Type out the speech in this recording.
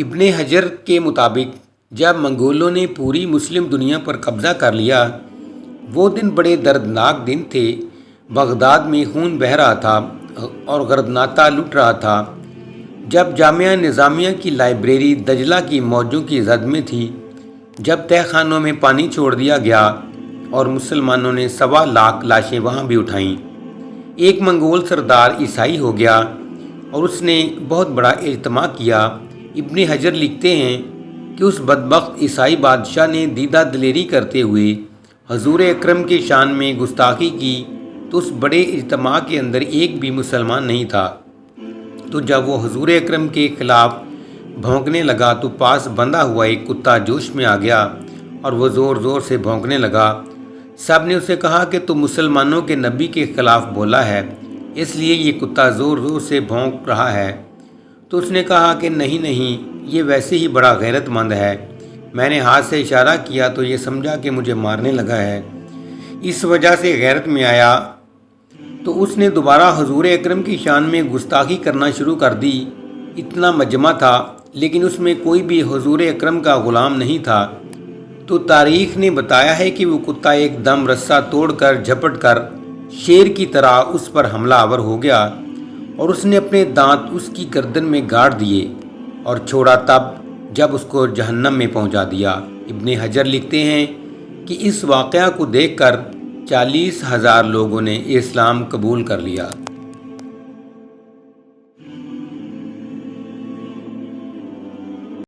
ابن حجر کے مطابق جب منگولوں نے پوری مسلم دنیا پر قبضہ کر لیا، وہ دن بڑے دردناک دن تھے۔ بغداد میں خون بہہ رہا تھا اور گردناتا لٹ رہا تھا۔ جب جامعہ نظامیہ کی لائبریری دجلہ کی موجوں کی زد میں تھی، جب تہہ خانوں میں پانی چھوڑ دیا گیا اور مسلمانوں نے 1.25 لاشیں وہاں بھی اٹھائیں، ایک منگول سردار عیسائی ہو گیا اور اس نے بہت بڑا اجتماع کیا۔ ابن حجر لکھتے ہیں کہ اس بدبخت عیسائی بادشاہ نے دیدہ دلیری کرتے ہوئے حضور اکرم کے شان میں گستاخی کی تو اس بڑے اجتماع کے اندر ایک بھی مسلمان نہیں تھا۔ تو جب وہ حضور اکرم کے خلاف بھونکنے لگا تو پاس بندھا ہوا ایک کتا جوش میں آ گیا اور وہ زور زور سے بھونکنے لگا۔ سب نے اسے کہا کہ تو مسلمانوں کے نبی کے خلاف بولا ہے، اس لیے یہ کتا زور زور سے بھونک رہا ہے۔ تو اس نے کہا کہ نہیں، یہ ویسے ہی بڑا غیرت مند ہے، میں نے ہاتھ سے اشارہ کیا تو یہ سمجھا کہ مجھے مارنے لگا ہے، اس وجہ سے غیرت میں آیا۔ تو اس نے دوبارہ حضور اکرم کی شان میں گستاخی کرنا شروع کر دی۔ اتنا مجمع تھا لیکن اس میں کوئی بھی حضور اکرم کا غلام نہیں تھا۔ تو تاریخ نے بتایا ہے کہ وہ کتا ایک دم رسہ توڑ کر جھپٹ کر شیر کی طرح اس پر حملہ آور ہو گیا اور اس نے اپنے دانت اس کی گردن میں گاڑ دیے اور چھوڑا تب جب اس کو جہنم میں پہنچا دیا۔ ابن حجر لکھتے ہیں کہ اس واقعہ کو دیکھ کر 40,000 لوگوں نے اسلام قبول کر لیا۔